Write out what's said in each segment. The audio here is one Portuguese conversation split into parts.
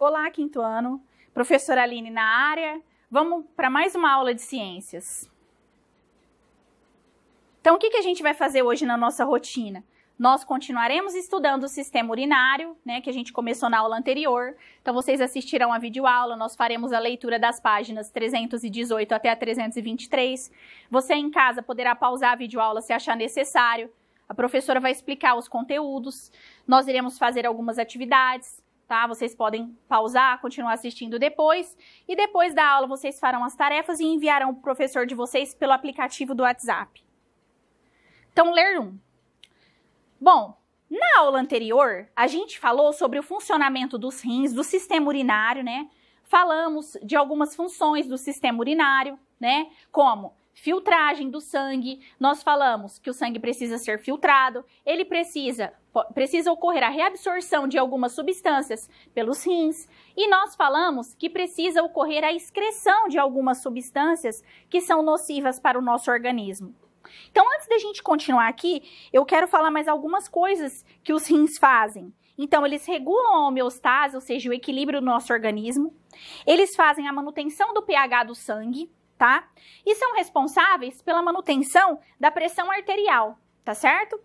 Olá, quinto ano. Professora Aline na área. Vamos para mais uma aula de ciências. Então, o que a gente vai fazer hoje na nossa rotina? Nós continuaremos estudando o sistema urinário, né, que a gente começou na aula anterior. Então, vocês assistirão a videoaula, nós faremos a leitura das páginas 318 até a 323. Você em casa poderá pausar a videoaula se achar necessário. A professora vai explicar os conteúdos, nós iremos fazer algumas atividades, tá? Vocês podem pausar, continuar assistindo depois. E depois da aula, vocês farão as tarefas e enviarão para o professor de vocês pelo aplicativo do WhatsApp. Então, ler 1. Bom, na aula anterior, a gente falou sobre o funcionamento dos rins, do sistema urinário, né? Falamos de algumas funções do sistema urinário, né? Como filtragem do sangue. Nós falamos que o sangue precisa ser filtrado, ele precisa ocorrer a reabsorção de algumas substâncias pelos rins. E nós falamos que precisa ocorrer a excreção de algumas substâncias que são nocivas para o nosso organismo. Então, antes da gente continuar aqui, eu quero falar mais algumas coisas que os rins fazem. Então, eles regulam a homeostase, ou seja, o equilíbrio do nosso organismo. Eles fazem a manutenção do pH do sangue, tá? E são responsáveis pela manutenção da pressão arterial, tá certo?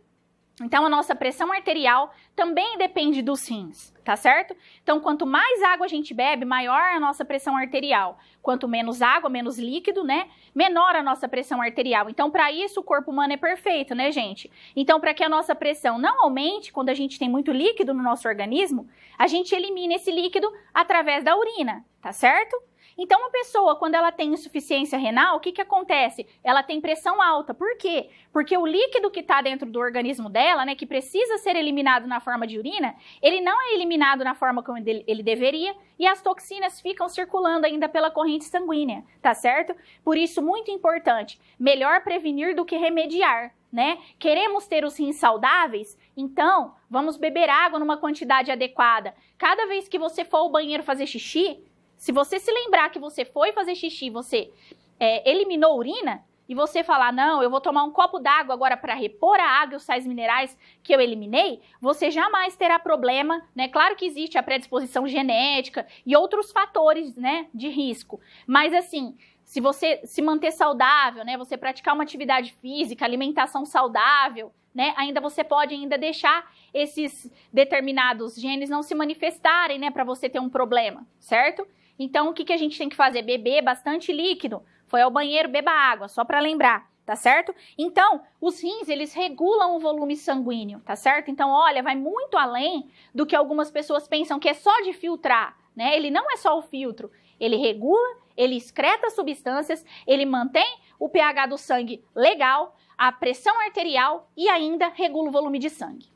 Então, a nossa pressão arterial também depende dos rins, tá certo? Então, quanto mais água a gente bebe, maior a nossa pressão arterial. Quanto menos água, menos líquido, né? Menor a nossa pressão arterial. Então, para isso, o corpo humano é perfeito, né, gente? Então, para que a nossa pressão não aumente, quando a gente tem muito líquido no nosso organismo, a gente elimina esse líquido através da urina, tá certo? Então, uma pessoa, quando ela tem insuficiência renal, o que acontece? Ela tem pressão alta. Por quê? Porque o líquido que está dentro do organismo dela, né, que precisa ser eliminado na forma de urina, ele não é eliminado na forma como ele deveria e as toxinas ficam circulando ainda pela corrente sanguínea, tá certo? Por isso, muito importante, melhor prevenir do que remediar, né? Queremos ter os rins saudáveis? Então, vamos beber água numa quantidade adequada. Cada vez que você for ao banheiro fazer xixi, se você se lembrar que você foi fazer xixi, você eliminou urina, e você falar, não, eu vou tomar um copo d'água agora para repor a água e os sais minerais que eu eliminei, você jamais terá problema, né? Claro que existe a predisposição genética e outros fatores, né, de risco. Mas assim, se você se manter saudável, né, você praticar uma atividade física, alimentação saudável, né, ainda você pode ainda deixar esses determinados genes não se manifestarem, né, para você ter um problema, certo? Então, o que a gente tem que fazer? Beber bastante líquido. Foi ao banheiro, beba água, só para lembrar, tá certo? Então, os rins, eles regulam o volume sanguíneo, tá certo? Então, olha, vai muito além do que algumas pessoas pensam que é só de filtrar, né? Ele não é só o filtro, ele regula, ele excreta substâncias, ele mantém o pH do sangue legal, a pressão arterial e ainda regula o volume de sangue.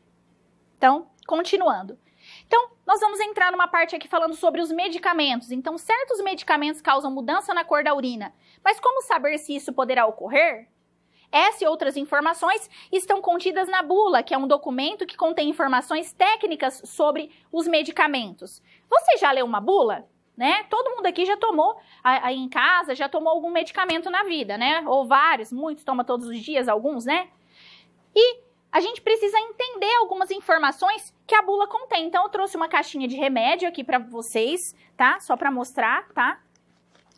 Então, continuando. Então, nós vamos entrar numa parte aqui falando sobre os medicamentos. Então, certos medicamentos causam mudança na cor da urina. Mas como saber se isso poderá ocorrer? Essa e outras informações estão contidas na bula, que é um documento que contém informações técnicas sobre os medicamentos. Você já leu uma bula? Né? Todo mundo aqui já tomou, aí em casa, já tomou algum medicamento na vida, né? Ou vários, muitos tomam todos os dias, alguns, né? E a gente precisa entender algumas informações que a bula contém. Então, eu trouxe uma caixinha de remédio aqui para vocês, tá? Só para mostrar, tá?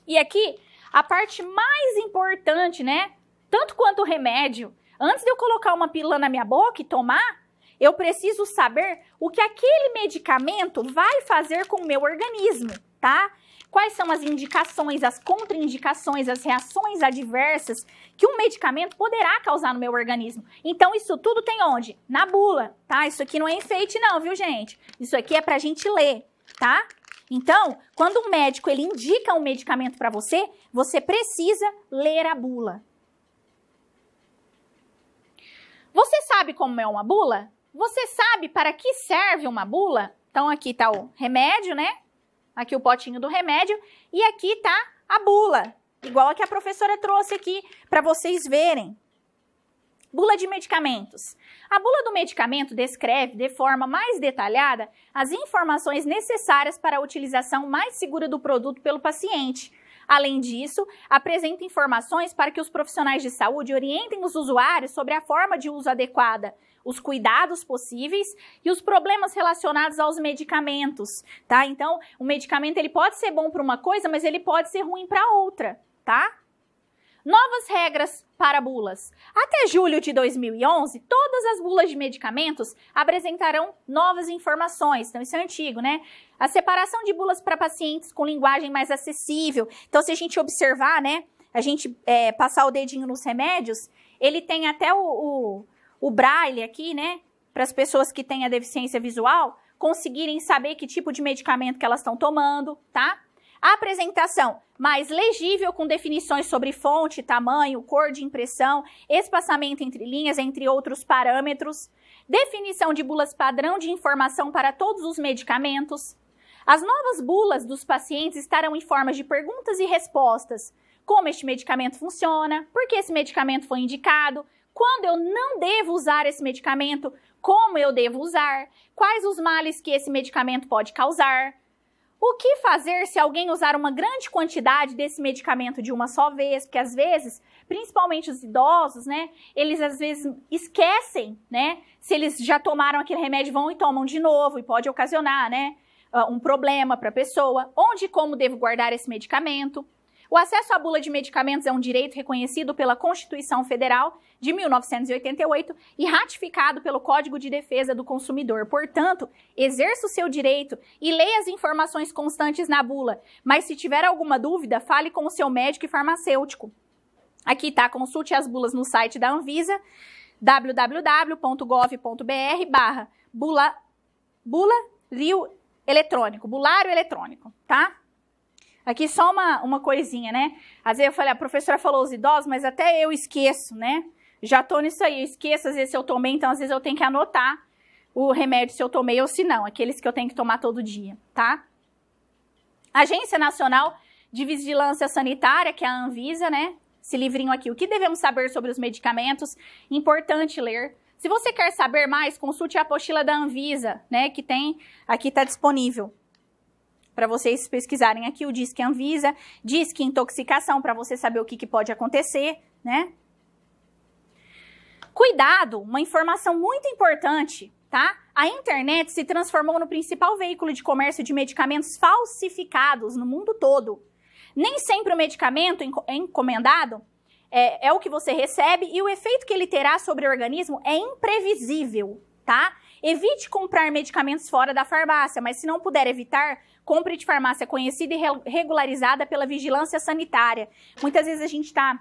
E aqui, a parte mais importante, né? Tanto quanto o remédio, antes de eu colocar uma pílula na minha boca e tomar, eu preciso saber o que aquele medicamento vai fazer com o meu organismo, tá? Quais são as indicações, as contraindicações, as reações adversas que um medicamento poderá causar no meu organismo. Então, isso tudo tem onde? Na bula, tá? Isso aqui não é enfeite não, viu, gente? Isso aqui é pra gente ler, tá? Então, quando um médico ele indica um medicamento para você, você precisa ler a bula. Você sabe como é uma bula? Você sabe para que serve uma bula? Então, aqui tá o remédio, né? Aqui o potinho do remédio e aqui tá a bula, igual a que a professora trouxe aqui para vocês verem. Bula de medicamentos. A bula do medicamento descreve de forma mais detalhada as informações necessárias para a utilização mais segura do produto pelo paciente. Além disso, apresenta informações para que os profissionais de saúde orientem os usuários sobre a forma de uso adequada, os cuidados possíveis e os problemas relacionados aos medicamentos, tá? Então, o medicamento ele pode ser bom para uma coisa, mas ele pode ser ruim para outra, tá? Novas regras para bulas. Até julho de 2011, todas as bulas de medicamentos apresentarão novas informações. Então, isso é antigo, né? A separação de bulas para pacientes com linguagem mais acessível. Então, se a gente observar, né? A gente passar o dedinho nos remédios, ele tem até o braille aqui, né? Para as pessoas que têm a deficiência visual conseguirem saber que tipo de medicamento que elas estão tomando, tá? A apresentação mais legível, com definições sobre fonte, tamanho, cor de impressão, espaçamento entre linhas, entre outros parâmetros. Definição de bulas padrão de informação para todos os medicamentos. As novas bulas dos pacientes estarão em forma de perguntas e respostas. Como este medicamento funciona, por que esse medicamento foi indicado, quando eu não devo usar esse medicamento, como eu devo usar, quais os males que esse medicamento pode causar. O que fazer se alguém usar uma grande quantidade desse medicamento de uma só vez? Porque às vezes, principalmente os idosos, né, eles às vezes esquecem, né, se eles já tomaram aquele remédio, vão e tomam de novo e pode ocasionar, né, um problema para a pessoa. Onde e como devo guardar esse medicamento? O acesso à bula de medicamentos é um direito reconhecido pela Constituição Federal de 1988 e ratificado pelo Código de Defesa do Consumidor. Portanto, exerça o seu direito e leia as informações constantes na bula. Mas se tiver alguma dúvida, fale com o seu médico e farmacêutico. Aqui está, consulte as bulas no site da Anvisa, www.gov.br/bulário eletrônico, tá? Aqui só uma coisinha, né? Às vezes eu falei, a professora falou os idosos, mas até eu esqueço, né? Já tô nisso aí, eu esqueço às vezes se eu tomei, então às vezes eu tenho que anotar o remédio se eu tomei ou se não, aqueles que eu tenho que tomar todo dia, tá? Agência Nacional de Vigilância Sanitária, que é a Anvisa, né? Esse livrinho aqui, o que devemos saber sobre os medicamentos, importante ler. Se você quer saber mais, consulte a apostila da Anvisa, né? Que tem, aqui tá disponível para vocês pesquisarem aqui o Disque Anvisa, Disque Intoxicação, para você saber o que pode acontecer, né? Cuidado, uma informação muito importante, tá? A internet se transformou no principal veículo de comércio de medicamentos falsificados no mundo todo. Nem sempre o medicamento encomendado é o que você recebe e o efeito que ele terá sobre o organismo é imprevisível, tá? Evite comprar medicamentos fora da farmácia, mas se não puder evitar, compre de farmácia conhecida e regularizada pela vigilância sanitária. Muitas vezes a gente está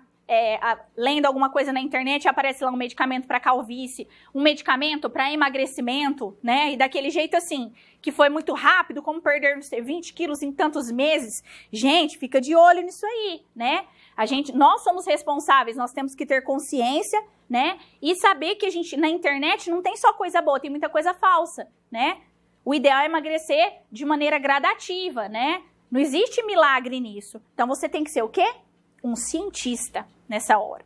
lendo alguma coisa na internet e aparece lá um medicamento para calvície, um medicamento para emagrecimento, né? E daquele jeito assim, que foi muito rápido, como perder 20 quilos em tantos meses. Gente, fica de olho nisso aí, né? Nós somos responsáveis, nós temos que ter consciência, né? E saber que na internet não tem só coisa boa, tem muita coisa falsa, né? O ideal é emagrecer de maneira gradativa, né? Não existe milagre nisso. Então você tem que ser o quê? Um cientista nessa hora.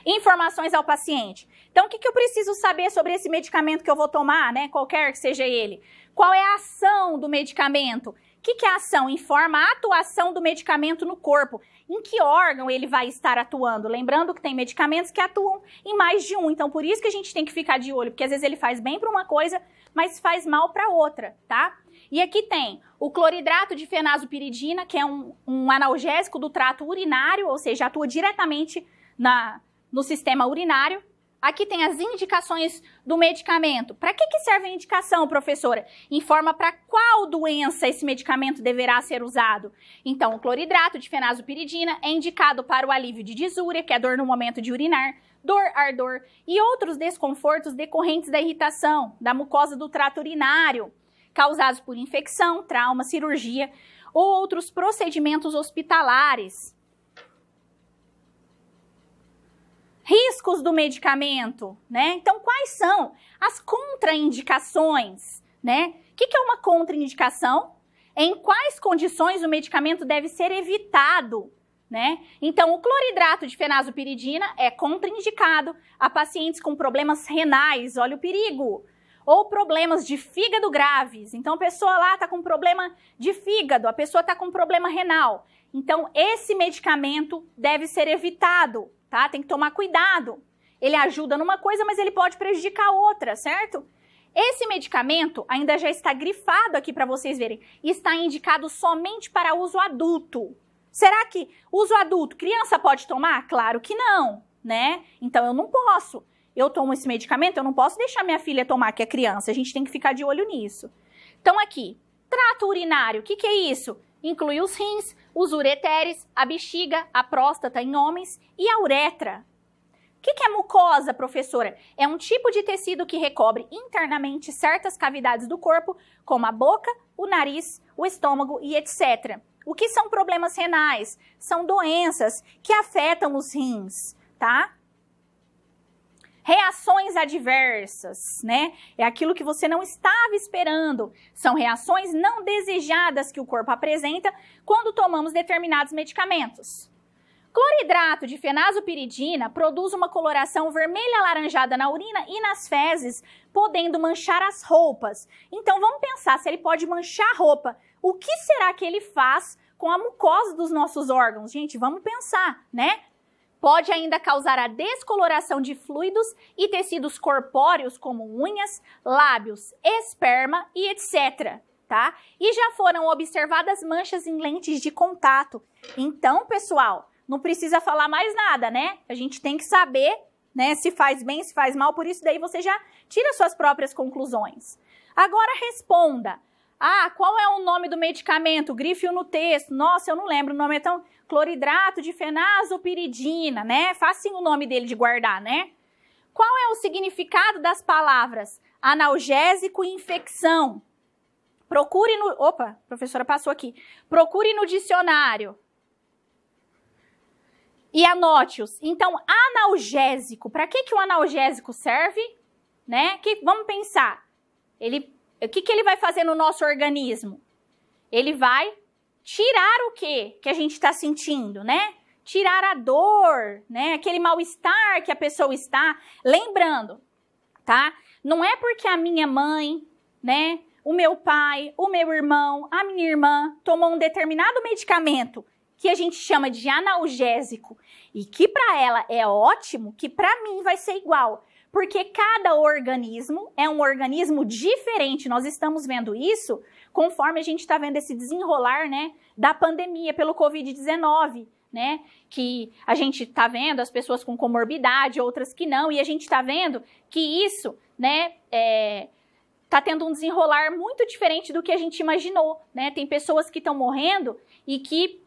Informações ao paciente. Então, o que eu preciso saber sobre esse medicamento que eu vou tomar, né? Qualquer que seja ele. Qual é a ação do medicamento? O que é a ação? Informa a atuação do medicamento no corpo. Em que órgão ele vai estar atuando? Lembrando que tem medicamentos que atuam em mais de um. Então, por isso que a gente tem que ficar de olho. Porque às vezes ele faz bem para uma coisa, mas faz mal para outra, tá? E aqui tem o cloridrato de fenazopiridina, que é um analgésico do trato urinário, ou seja, atua diretamente no sistema urinário. Aqui tem as indicações do medicamento. Para que serve a indicação, professora? Informa para qual doença esse medicamento deverá ser usado. Então, o cloridrato de fenazopiridina é indicado para o alívio de disúria, que é dor no momento de urinar, dor, ardor e outros desconfortos decorrentes da irritação da mucosa do trato urinário, causados por infecção, trauma, cirurgia ou outros procedimentos hospitalares. Riscos do medicamento, né? Então, quais são as contraindicações, né? O que é uma contraindicação? Em quais condições o medicamento deve ser evitado, né? Então, o cloridrato de fenazopiridina é contraindicado a pacientes com problemas renais, olha o perigo. ou problemas de fígado graves. Então, a pessoa lá está com problema de fígado, a pessoa está com problema renal. Então, esse medicamento deve ser evitado, tá? Tem que tomar cuidado. Ele ajuda numa coisa, mas ele pode prejudicar outra, certo? Esse medicamento ainda já está grifado aqui para vocês verem. Está indicado somente para uso adulto. Será que uso adulto, criança pode tomar? Claro que não, né? Então, eu não posso. Eu tomo esse medicamento, eu não posso deixar minha filha tomar, que é criança. A gente tem que ficar de olho nisso. Então, aqui, trato urinário. O que é isso? Inclui os rins, os ureteres, a bexiga, a próstata em homens e a uretra. O que é mucosa, professora? É um tipo de tecido que recobre internamente certas cavidades do corpo, como a boca, o nariz, o estômago e etc. O que são problemas renais? São doenças que afetam os rins, tá? Reações adversas, né? É aquilo que você não estava esperando. São reações não desejadas que o corpo apresenta quando tomamos determinados medicamentos. Cloridrato de fenazopiridina produz uma coloração vermelha-alaranjada na urina e nas fezes, podendo manchar as roupas. Então, vamos pensar se ele pode manchar a roupa. O que será que ele faz com a mucosa dos nossos órgãos? Gente, vamos pensar, né? Pode ainda causar a descoloração de fluidos e tecidos corpóreos como unhas, lábios, esperma e etc, tá? E já foram observadas manchas em lentes de contato. Então, pessoal, não precisa falar mais nada, né? A gente tem que saber, né, se faz bem, se faz mal, por isso daí você já tira suas próprias conclusões. Agora responda. Ah, qual é o nome do medicamento? Grife-o no texto. Nossa, eu não lembro, o nome é tão... Cloridrato de fenazopiridina, né? Facinho o nome dele de guardar, né? Qual é o significado das palavras analgésico e infecção? Procure no... Opa, a professora passou aqui. Procure no dicionário. E anote-os. Então, analgésico. Para que o analgésico serve? Né? Vamos pensar. O que ele vai fazer no nosso organismo? Ele vai tirar o quê que a gente está sentindo, né? Tirar a dor, né? Aquele mal-estar que a pessoa está. Lembrando, tá? Não é porque a minha mãe, né? O meu pai, o meu irmão, a minha irmã tomou um determinado medicamento que a gente chama de analgésico e que para ela é ótimo, que para mim vai ser igual. Porque cada organismo é um organismo diferente. Nós estamos vendo isso conforme a gente está vendo esse desenrolar, né, da pandemia pelo Covid-19, né? Que a gente está vendo as pessoas com comorbidade, outras que não, e a gente está vendo que isso, né, tá tendo um desenrolar muito diferente do que a gente imaginou, né? Tem pessoas que estão morrendo e que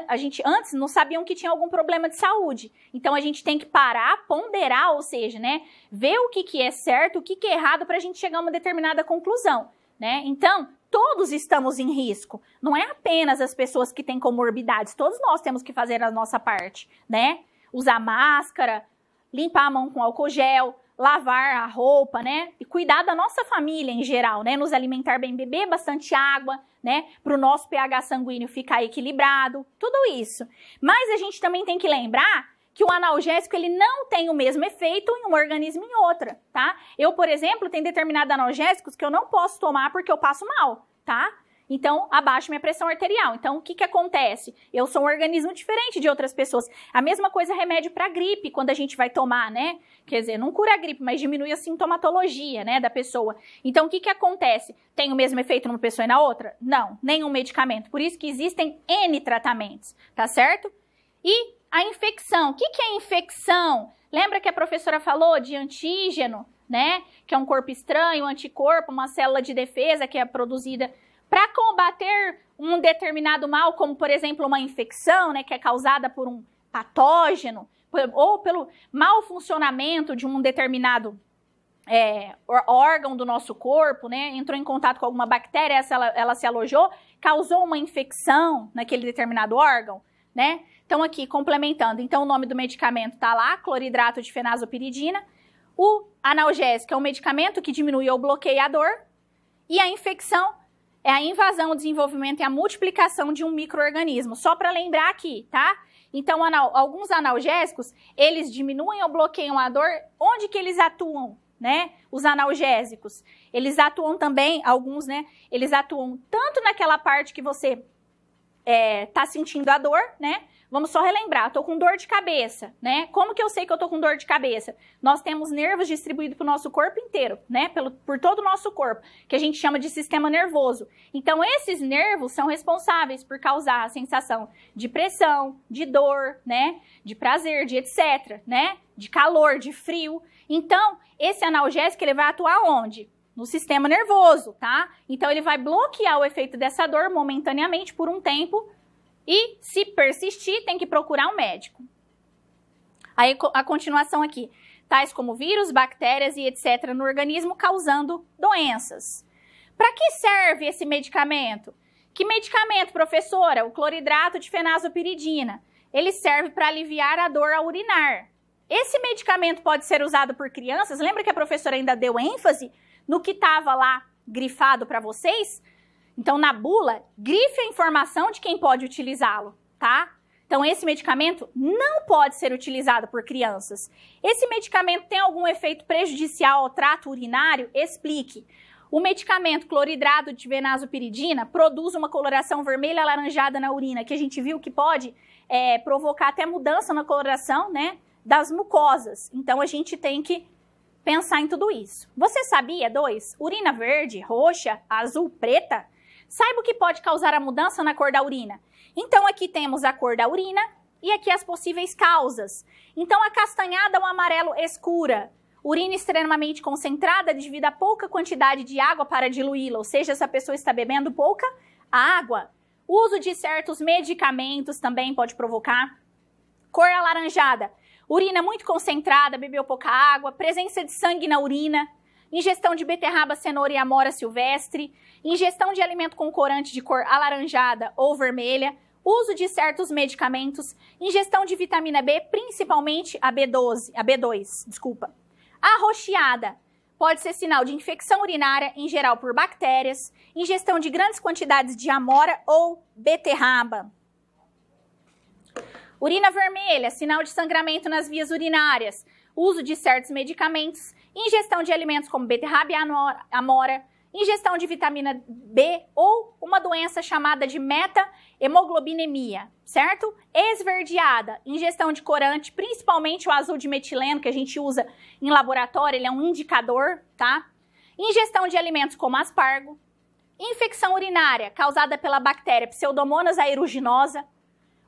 a gente antes não sabiam que tinha algum problema de saúde. Então, a gente tem que parar, ponderar, ou seja, né, ver o que é certo, o que é errado para a gente chegar a uma determinada conclusão, né? Então, todos estamos em risco. Não é apenas as pessoas que têm comorbidades. Todos nós temos que fazer a nossa parte, né? Usar máscara, limpar a mão com álcool gel, lavar a roupa, né? E cuidar da nossa família em geral, né? Nos alimentar bem, beber bastante água, né? Para o nosso pH sanguíneo ficar equilibrado, tudo isso. Mas a gente também tem que lembrar que o analgésico, ele não tem o mesmo efeito em um organismo e em outra, tá? Eu, por exemplo, tenho determinados analgésicos que eu não posso tomar porque eu passo mal, tá? Então, abaixo minha pressão arterial. Então, o que acontece? Eu sou um organismo diferente de outras pessoas. A mesma coisa remédio para gripe, quando a gente vai tomar, né? Quer dizer, não cura a gripe, mas diminui a sintomatologia, né, da pessoa. Então, o que acontece? Tem o mesmo efeito numa pessoa e na outra? Não, nenhum medicamento. Por isso que existem N tratamentos, tá certo? E a infecção. O que é infecção? Lembra que a professora falou de antígeno, né? Que é um corpo estranho, um anticorpo, uma célula de defesa que é produzida para combater um determinado mal, como, por exemplo, uma infecção, né, que é causada por um patógeno, ou pelo mau funcionamento de um determinado órgão do nosso corpo, né, entrou em contato com alguma bactéria, ela se alojou, causou uma infecção naquele determinado órgão, né? Então, aqui, complementando, então o nome do medicamento está lá, cloridrato de fenazopiridina. O analgésico é um medicamento que diminui ou bloqueia a dor, e a infecção é a invasão, o desenvolvimento e a multiplicação de um micro-organismo. Só para lembrar aqui, tá? Então, alguns analgésicos, eles diminuem ou bloqueiam a dor. Onde que eles atuam? né? Os analgésicos. Eles atuam também, alguns, né? Eles atuam tanto naquela parte que você tá sentindo a dor, né? Vamos só relembrar, tô com dor de cabeça, né? Como que eu sei que eu tô com dor de cabeça? Nós temos nervos distribuídos pro nosso corpo inteiro, né? Por todo o nosso corpo, que a gente chama de sistema nervoso. Então, esses nervos são responsáveis por causar a sensação de pressão, de dor, né? De prazer, de etc, né? De calor, de frio. Então, esse analgésico, ele vai atuar onde? No sistema nervoso, tá? Então, ele vai bloquear o efeito dessa dor momentaneamente por um tempo. E, se persistir, tem que procurar um médico. Aí, a continuação aqui. Tais como vírus, bactérias e etc. no organismo, causando doenças. Para que serve esse medicamento? Que medicamento, professora? O cloridrato de fenazopiridina. Ele serve para aliviar a dor ao urinar. Esse medicamento pode ser usado por crianças? Lembra que a professora ainda deu ênfase no que estava lá grifado para vocês? Então, na bula, grife a informação de quem pode utilizá-lo, tá? Então, esse medicamento não pode ser utilizado por crianças. Esse medicamento tem algum efeito prejudicial ao trato urinário? Explique. O medicamento cloridrato de fenazopiridina produz uma coloração vermelha alaranjada na urina, que a gente viu que pode provocar até mudança na coloração, né, das mucosas. Então, a gente tem que pensar em tudo isso. Você sabia, 2? Urina verde, roxa, azul, preta? Saiba o que pode causar a mudança na cor da urina. Então, aqui temos a cor da urina e aqui as possíveis causas. Então, acastanhada ou amarelo escura. Urina extremamente concentrada devido a pouca quantidade de água para diluí-la, ou seja, essa pessoa está bebendo pouca água. Uso de certos medicamentos também pode provocar. Cor alaranjada. Urina muito concentrada, bebeu pouca água, presença de sangue na urina. Ingestão de beterraba, cenoura e amora silvestre, ingestão de alimento com corante de cor alaranjada ou vermelha, uso de certos medicamentos, ingestão de vitamina B, principalmente a B2, desculpa. Arroxeada, pode ser sinal de infecção urinária, em geral por bactérias, ingestão de grandes quantidades de amora ou beterraba. Urina vermelha, sinal de sangramento nas vias urinárias, uso de certos medicamentos, ingestão de alimentos como beterraba e amora, ingestão de vitamina B ou uma doença chamada de meta-hemoglobinemia, certo? Esverdeada, ingestão de corante, principalmente o azul de metileno que a gente usa em laboratório, ele é um indicador, tá? Ingestão de alimentos como aspargo, infecção urinária causada pela bactéria Pseudomonas aeruginosa,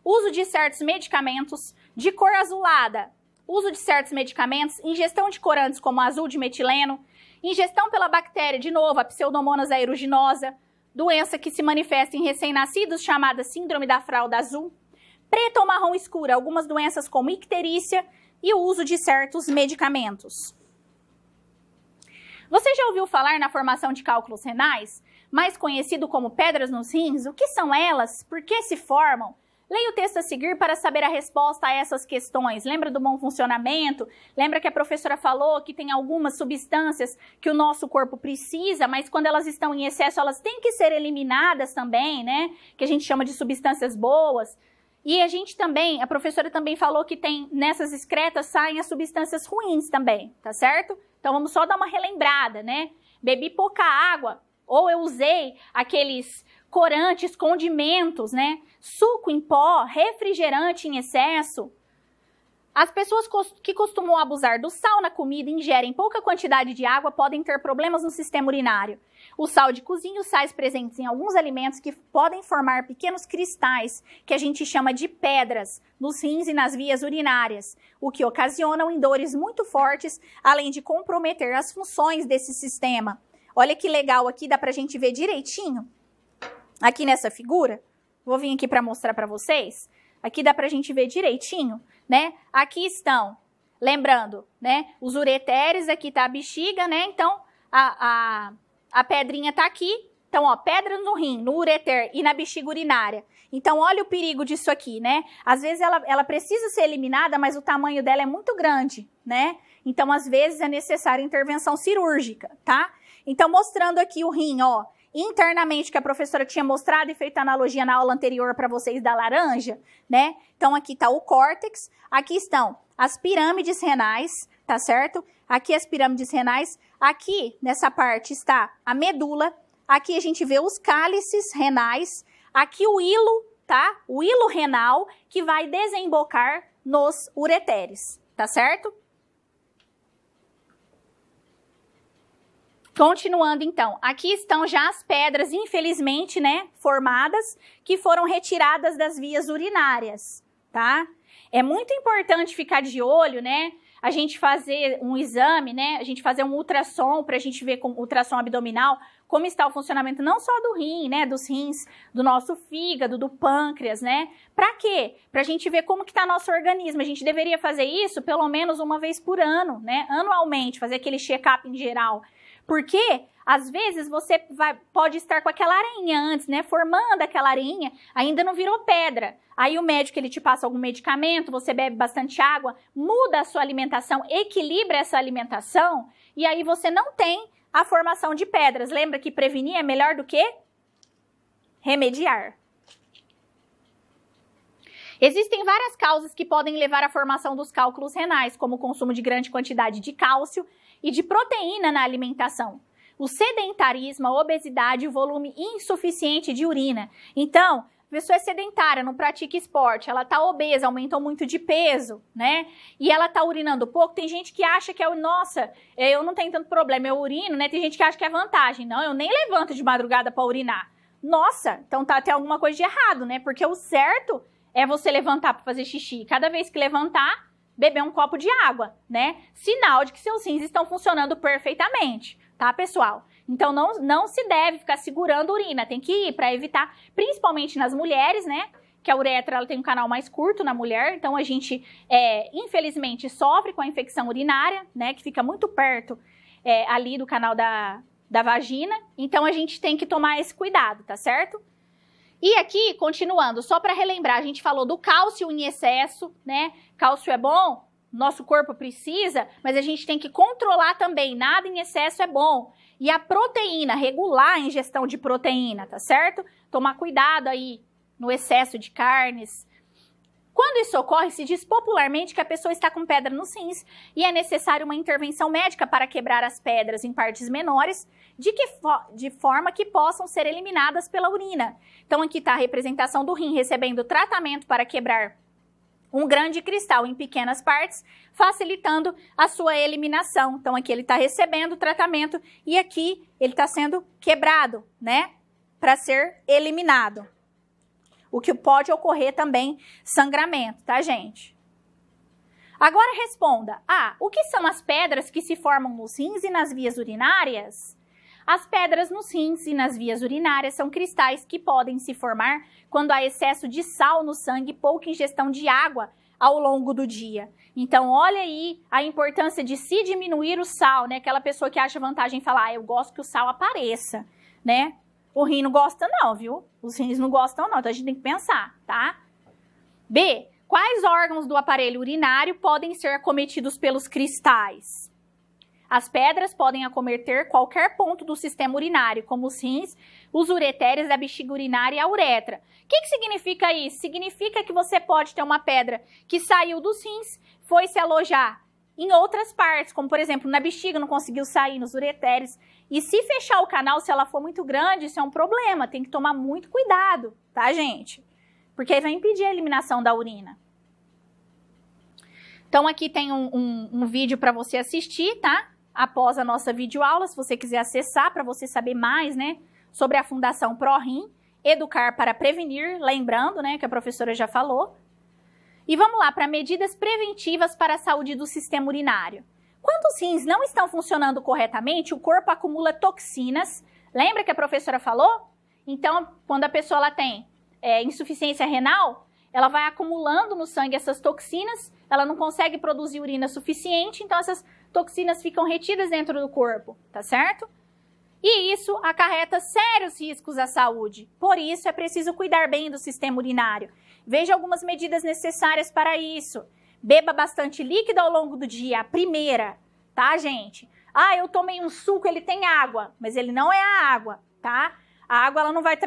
uso de certos medicamentos, de cor azulada, uso de certos medicamentos, ingestão de corantes como azul de metileno, ingestão pela bactéria, de novo, a Pseudomonas aeruginosa, doença que se manifesta em recém-nascidos chamada síndrome da fralda azul, preta ou marrom escura, algumas doenças como icterícia e o uso de certos medicamentos. Você já ouviu falar na formação de cálculos renais, mais conhecido como pedras nos rins? O que são elas? Por que se formam? Leia o texto a seguir para saber a resposta a essas questões. Lembra do bom funcionamento? Lembra que a professora falou que tem algumas substâncias que o nosso corpo precisa, mas quando elas estão em excesso, elas têm que ser eliminadas também, né? Que a gente chama de substâncias boas. E a gente também, a professora também falou que tem, nessas excretas saem as substâncias ruins também, tá certo? Então vamos só dar uma relembrada, né? Bebi pouca água, ou eu usei aqueles corantes, condimentos, né? Suco em pó, refrigerante em excesso. As pessoas que costumam abusar do sal na comida e ingerem pouca quantidade de água podem ter problemas no sistema urinário. O sal de cozinha e os sais presentes em alguns alimentos que podem formar pequenos cristais, que a gente chama de pedras, nos rins e nas vias urinárias, o que ocasionam em dores muito fortes, além de comprometer as funções desse sistema. Olha que legal aqui, dá pra gente ver direitinho. Aqui nessa figura, vou vir aqui para mostrar para vocês. Aqui dá pra gente ver direitinho, né? Aqui estão, lembrando, né? Os ureteres, aqui tá a bexiga, né? Então, a pedrinha tá aqui. Então, ó, pedra no rim, no ureter e na bexiga urinária. Então, olha o perigo disso aqui, né? Às vezes ela precisa ser eliminada, mas o tamanho dela é muito grande, né? Então, às vezes é necessária intervenção cirúrgica, tá? Então, mostrando aqui o rim, ó. Internamente, que a professora tinha mostrado e feito analogia na aula anterior para vocês da laranja, né? Então, aqui está o córtex, aqui estão as pirâmides renais, tá certo? Aqui as pirâmides renais. Aqui, nessa parte, está a medula. Aqui a gente vê os cálices renais. Aqui o hilo, tá? O hilo renal que vai desembocar nos ureteres, tá certo? Continuando, então, aqui estão já as pedras, infelizmente, né, formadas, que foram retiradas das vias urinárias, tá? É muito importante ficar de olho, né, a gente fazer um exame, né, a gente fazer um ultrassom, pra gente ver com ultrassom abdominal, como está o funcionamento não só do rim, né, dos rins, do nosso fígado, do pâncreas, né? Pra quê? Pra gente ver como que tá nosso organismo. A gente deveria fazer isso pelo menos uma vez por ano, né, anualmente, fazer aquele check-up em geral. Porque, às vezes, você pode estar com aquela areinha antes, né? Formando aquela areinha, ainda não virou pedra. Aí o médico, ele te passa algum medicamento, você bebe bastante água, muda a sua alimentação, equilibra essa alimentação, e aí você não tem a formação de pedras. Lembra que prevenir é melhor do que remediar. Existem várias causas que podem levar à formação dos cálculos renais, como o consumo de grande quantidade de cálcio e de proteína na alimentação. O sedentarismo, a obesidade e o volume insuficiente de urina. Então, a pessoa é sedentária, não pratica esporte, ela tá obesa, aumentou muito de peso, né? E ela tá urinando pouco. Tem gente que acha que nossa, eu não tenho tanto problema, eu urino, né? Tem gente que acha que é vantagem. Não, eu nem levanto de madrugada para urinar. Nossa, então tem alguma coisa de errado, né? Porque o certo é você levantar para fazer xixi. Cada vez que levantar, beber um copo de água, né? Sinal de que seus rins estão funcionando perfeitamente, tá, pessoal? Então, não se deve ficar segurando urina, tem que ir para evitar, principalmente nas mulheres, né? Que a uretra, ela tem um canal mais curto na mulher, então a gente, infelizmente, sofre com a infecção urinária, né? Que fica muito perto ali do canal da vagina, então a gente tem que tomar esse cuidado, tá certo? E aqui, continuando, só para relembrar, a gente falou do cálcio em excesso, né? Cálcio é bom, nosso corpo precisa, mas a gente tem que controlar também, nada em excesso é bom. E a proteína, regular a ingestão de proteína, tá certo? Tomar cuidado aí no excesso de carnes. Quando isso ocorre, se diz popularmente que a pessoa está com pedra nos rins e é necessário uma intervenção médica para quebrar as pedras em partes menores, de forma que possam ser eliminadas pela urina. Então aqui está a representação do rim recebendo tratamento para quebrar um grande cristal em pequenas partes, facilitando a sua eliminação. Então aqui ele está recebendo o tratamento e aqui ele está sendo quebrado, né, para ser eliminado. O que pode ocorrer também sangramento, tá, gente? Agora responda. O que são as pedras que se formam nos rins e nas vias urinárias? As pedras nos rins e nas vias urinárias são cristais que podem se formar quando há excesso de sal no sangue e pouca ingestão de água ao longo do dia. Então, olha aí a importância de se diminuir o sal, né? Aquela pessoa que acha vantagem em falar, eu gosto que o sal apareça, né? O rim não gosta não, viu? Os rins não gostam não, então a gente tem que pensar, tá? B. Quais órgãos do aparelho urinário podem ser acometidos pelos cristais? As pedras podem acometer qualquer ponto do sistema urinário, como os rins, os ureteres, a bexiga urinária e a uretra. O que significa isso? Significa que você pode ter uma pedra que saiu dos rins, foi se alojar em outras partes, como por exemplo na bexiga, não conseguiu sair, nos ureteres. E se fechar o canal, se ela for muito grande, isso é um problema, tem que tomar muito cuidado, tá, gente? Porque aí vai impedir a eliminação da urina. Então aqui tem um vídeo para você assistir, tá? Após a nossa videoaula, se você quiser acessar para você saber mais, né, sobre a Fundação ProRim, Educar para Prevenir, lembrando, né, que a professora já falou. E vamos lá para medidas preventivas para a saúde do sistema urinário. Quando os rins não estão funcionando corretamente, o corpo acumula toxinas. Lembra que a professora falou? Então, quando a pessoa ela tem insuficiência renal, ela vai acumulando no sangue essas toxinas, ela não consegue produzir urina suficiente, então essas toxinas ficam retidas dentro do corpo, tá certo? E isso acarreta sérios riscos à saúde. Por isso, é preciso cuidar bem do sistema urinário. Veja algumas medidas necessárias para isso. Beba bastante líquido ao longo do dia, a primeira, tá, gente? Eu tomei um suco, ele tem água, mas ele não é a água, tá? A água, ela não vai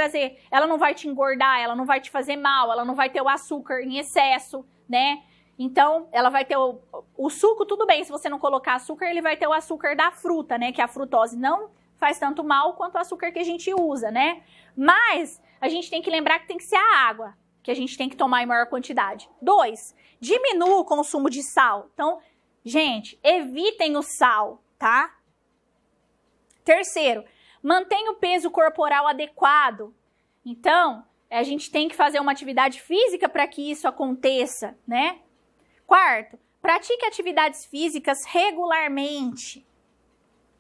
ela não vai te engordar, ela não vai te fazer mal, ela não vai ter o açúcar em excesso, né? Então, ela vai ter o suco, tudo bem, se você não colocar açúcar, ele vai ter o açúcar da fruta, né? Que a frutose não faz tanto mal quanto o açúcar que a gente usa, né? Mas a gente tem que lembrar que tem que ser a água que a gente tem que tomar em maior quantidade. 2, diminua o consumo de sal. Então, gente, evitem o sal, tá? 3, mantenha o peso corporal adequado. Então, a gente tem que fazer uma atividade física para que isso aconteça, né? 4, pratique atividades físicas regularmente.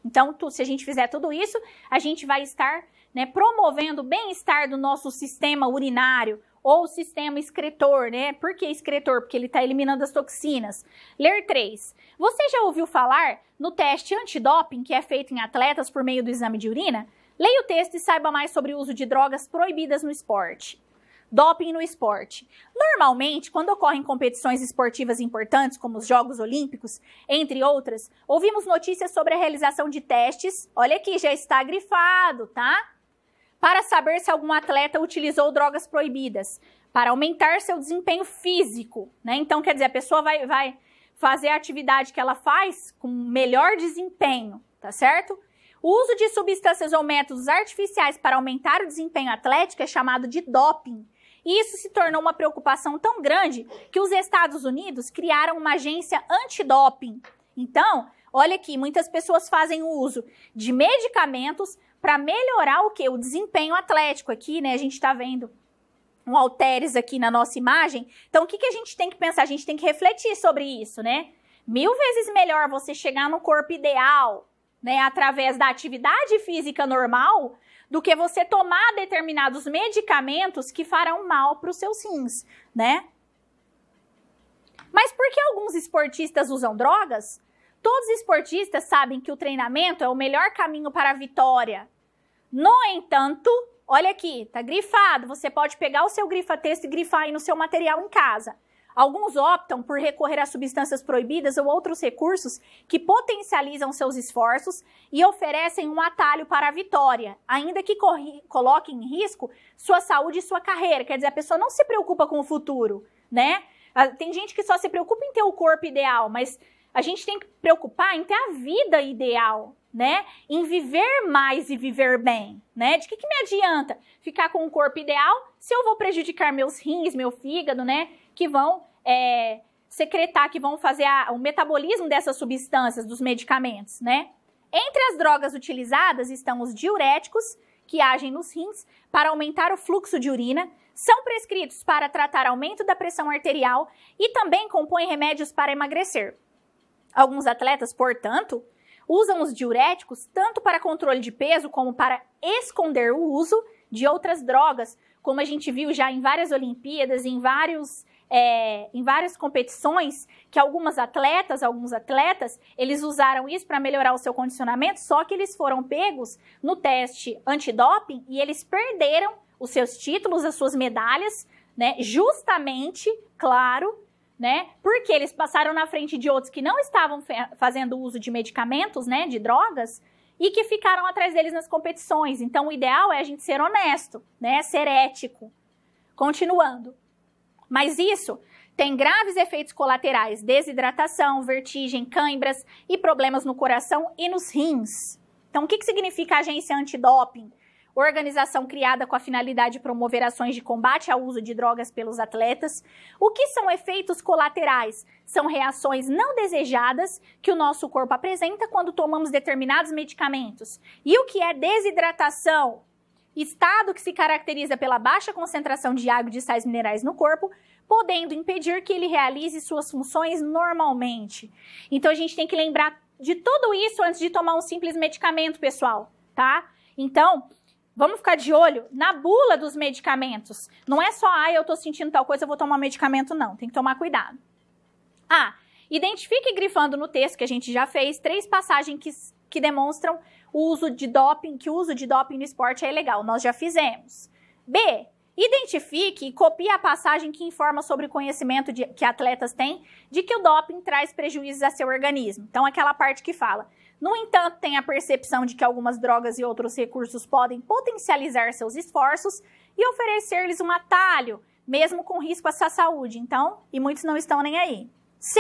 Então, se a gente fizer tudo isso, a gente vai estar, né, promovendo o bem-estar do nosso sistema urinário ou sistema excretor, né? Por que excretor? Porque ele está eliminando as toxinas. Ler 3. Você já ouviu falar no teste antidoping que é feito em atletas por meio do exame de urina? Leia o texto e saiba mais sobre o uso de drogas proibidas no esporte. Doping no esporte. Normalmente, quando ocorrem competições esportivas importantes, como os Jogos Olímpicos, entre outras, ouvimos notícias sobre a realização de testes, olha aqui, já está grifado, tá? Para saber se algum atleta utilizou drogas proibidas, para aumentar seu desempenho físico, né? Então, quer dizer, a pessoa vai fazer a atividade que ela faz com melhor desempenho, tá certo? O uso de substâncias ou métodos artificiais para aumentar o desempenho atlético é chamado de doping. E isso se tornou uma preocupação tão grande que os Estados Unidos criaram uma agência antidoping. Então, olha aqui, muitas pessoas fazem o uso de medicamentos para melhorar o quê? O desempenho atlético aqui, né? A gente está vendo um halteres aqui na nossa imagem. Então, o que a gente tem que pensar? A gente tem que refletir sobre isso, né? 1000 vezes melhor você chegar no corpo ideal, né, através da atividade física normal, do que você tomar determinados medicamentos que farão mal para os seus rins, né? Mas por que alguns esportistas usam drogas? Todos os esportistas sabem que o treinamento é o melhor caminho para a vitória. No entanto, olha aqui, tá grifado, você pode pegar o seu grifa-texto e grifar aí no seu material em casa. Alguns optam por recorrer a substâncias proibidas ou outros recursos que potencializam seus esforços e oferecem um atalho para a vitória, ainda que coloquem em risco sua saúde e sua carreira. Quer dizer, a pessoa não se preocupa com o futuro, né? Tem gente que só se preocupa em ter o corpo ideal, mas a gente tem que preocupar em ter a vida ideal, né? Em viver mais e viver bem, né? De que me adianta ficar com um corpo ideal se eu vou prejudicar meus rins, meu fígado, né? Que vão secretar, que vão fazer o metabolismo dessas substâncias, dos medicamentos, né? Entre as drogas utilizadas estão os diuréticos, que agem nos rins para aumentar o fluxo de urina, são prescritos para tratar aumento da pressão arterial e também compõem remédios para emagrecer. Alguns atletas, portanto, usam os diuréticos tanto para controle de peso como para esconder o uso de outras drogas, como a gente viu já em várias Olimpíadas, em várias competições, que alguns atletas, eles usaram isso para melhorar o seu condicionamento, só que eles foram pegos no teste antidoping e eles perderam os seus títulos, as suas medalhas, né? Justamente, claro, né? Porque eles passaram na frente de outros que não estavam fazendo uso de medicamentos, né? De drogas, e que ficaram atrás deles nas competições. Então, o ideal é a gente ser honesto, né? Ser ético. Continuando. Mas isso tem graves efeitos colaterais, desidratação, vertigem, cãibras e problemas no coração e nos rins. Então, o que significa a agência antidoping? Organização criada com a finalidade de promover ações de combate ao uso de drogas pelos atletas. O que são efeitos colaterais? São reações não desejadas que o nosso corpo apresenta quando tomamos determinados medicamentos. E o que é desidratação? Estado que se caracteriza pela baixa concentração de água e de sais minerais no corpo, podendo impedir que ele realize suas funções normalmente. Então, a gente tem que lembrar de tudo isso antes de tomar um simples medicamento, pessoal, tá? Então, vamos ficar de olho na bula dos medicamentos. Não é só, eu tô sentindo tal coisa, eu vou tomar medicamento, não. Tem que tomar cuidado. Identifique grifando no texto que a gente já fez 3 passagens que demonstram o uso de doping, que o uso de doping no esporte é ilegal. Nós já fizemos. B. Identifique e copie a passagem que informa sobre o conhecimento que atletas têm de que o doping traz prejuízos a seu organismo. Então, aquela parte que fala. No entanto, tem a percepção de que algumas drogas e outros recursos podem potencializar seus esforços e oferecer-lhes um atalho mesmo com risco à sua saúde, então, e muitos não estão nem aí. C,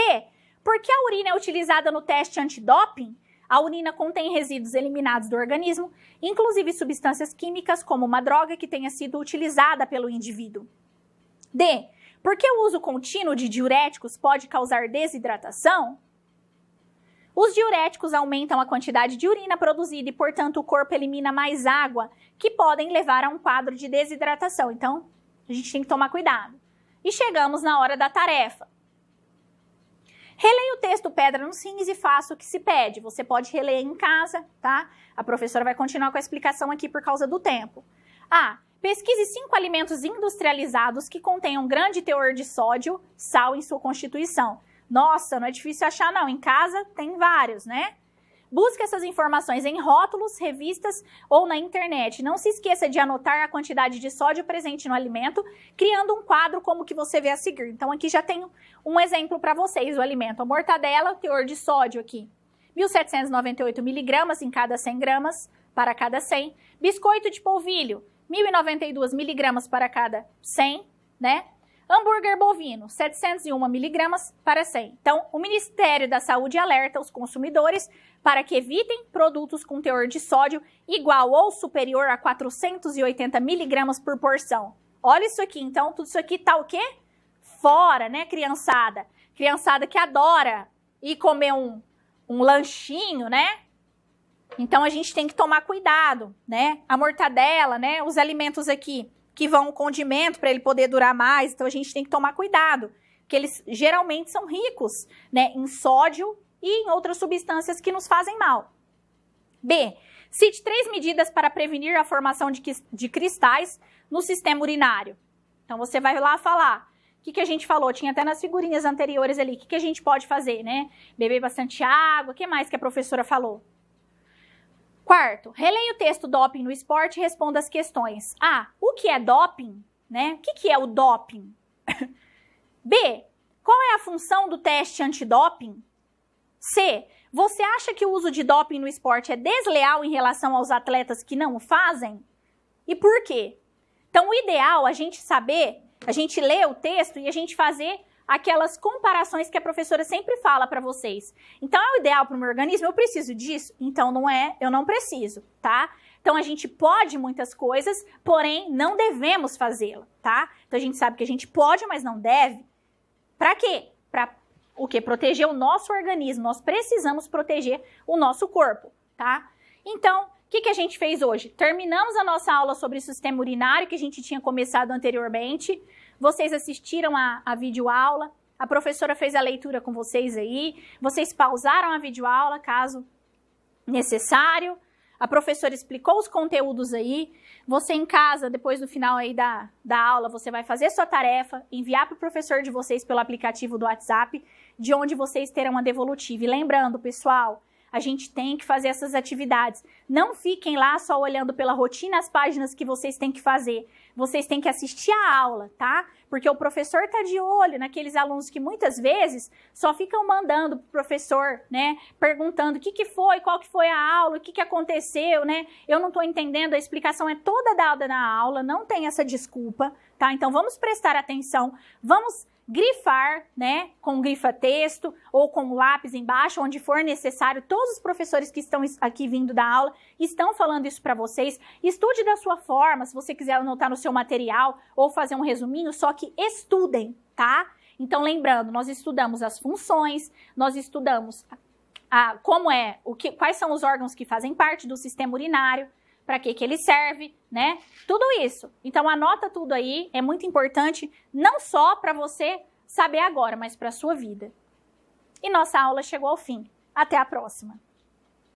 porque a urina é utilizada no teste antidoping, a urina contém resíduos eliminados do organismo, inclusive substâncias químicas como uma droga que tenha sido utilizada pelo indivíduo. D, porque o uso contínuo de diuréticos pode causar desidratação? Os diuréticos aumentam a quantidade de urina produzida e, portanto, o corpo elimina mais água, que podem levar a um quadro de desidratação. Então, a gente tem que tomar cuidado. E chegamos na hora da tarefa. Releia o texto Pedra nos Rins e faça o que se pede. Você pode reler em casa, tá? A professora vai continuar com a explicação aqui por causa do tempo. A. Pesquise 5 alimentos industrializados que contenham grande teor de sódio, sal em sua constituição. Nossa, não é difícil achar não. Em casa tem vários, né? Busque essas informações em rótulos, revistas ou na internet. Não se esqueça de anotar a quantidade de sódio presente no alimento, criando um quadro como o que você vê a seguir. Então, aqui já tenho um exemplo para vocês. O alimento, a mortadela, teor de sódio aqui, 1.798 miligramas em cada 100 gramas para cada 100. Biscoito de polvilho, 1.092 miligramas para cada 100, né? Hambúrguer bovino, 701 miligramas para 100. Então, o Ministério da Saúde alerta os consumidores para que evitem produtos com teor de sódio igual ou superior a 480 miligramas por porção. Olha isso aqui, então, tudo isso aqui tá o quê? Fora, né, criançada? Criançada que adora ir comer um lanchinho, né? Então, a gente tem que tomar cuidado, né? A mortadela, né, os alimentos aqui que vão condimento para ele poder durar mais, então a gente tem que tomar cuidado, que eles geralmente são ricos, né, em sódio e em outras substâncias que nos fazem mal. B. Cite 3 medidas para prevenir a formação de cristais no sistema urinário. Então você vai lá falar. O que a gente falou? Tinha até nas figurinhas anteriores ali. O que a gente pode fazer, né? Beber bastante água. O que mais que a professora falou? Quarto, releia o texto Doping no Esporte e responda as questões. A. O que é doping? Né? O que é o doping? B. Qual é a função do teste antidoping? C. Você acha que o uso de doping no esporte é desleal em relação aos atletas que não o fazem? E por quê? Então, o ideal é a gente saber, a gente ler o texto e a gente fazer aquelas comparações que a professora sempre fala para vocês. Então, é o ideal para o meu organismo? Eu preciso disso? Então, não é, eu não preciso, tá? Então, a gente pode muitas coisas, porém, não devemos fazê-la, tá? Então, a gente sabe que a gente pode, mas não deve. Para quê? Para o quê? Proteger o nosso organismo. Nós precisamos proteger o nosso corpo, tá? Então, o que a gente fez hoje? Terminamos a nossa aula sobre o sistema urinário, que a gente tinha começado anteriormente. Vocês assistiram a videoaula, a professora fez a leitura com vocês aí, vocês pausaram a videoaula, caso necessário, a professora explicou os conteúdos aí, você em casa, depois do final aí da aula, você vai fazer sua tarefa, enviar para o professor de vocês pelo aplicativo do WhatsApp, de onde vocês terão a devolutiva. E lembrando, pessoal, a gente tem que fazer essas atividades. Não fiquem lá só olhando pela rotina as páginas que vocês têm que fazer. Vocês têm que assistir a aula, tá? Porque o professor tá de olho naqueles alunos que muitas vezes só ficam mandando pro professor, né? Perguntando o que foi, qual que foi a aula, o que aconteceu, né? Eu não tô entendendo, a explicação é toda dada na aula, não tem essa desculpa, tá? Então vamos prestar atenção, vamos grifar, né, com grifa-texto ou com lápis embaixo, onde for necessário. Todos os professores que estão aqui vindo da aula estão falando isso para vocês. Estude da sua forma, se você quiser anotar no seu material ou fazer um resuminho, só que estudem, tá? Então, lembrando, nós estudamos as funções, nós estudamos quais são os órgãos que fazem parte do sistema urinário, para que ele serve, né? Tudo isso. Então, anota tudo aí, é muito importante, não só para você saber agora, mas para a sua vida. E nossa aula chegou ao fim. Até a próxima!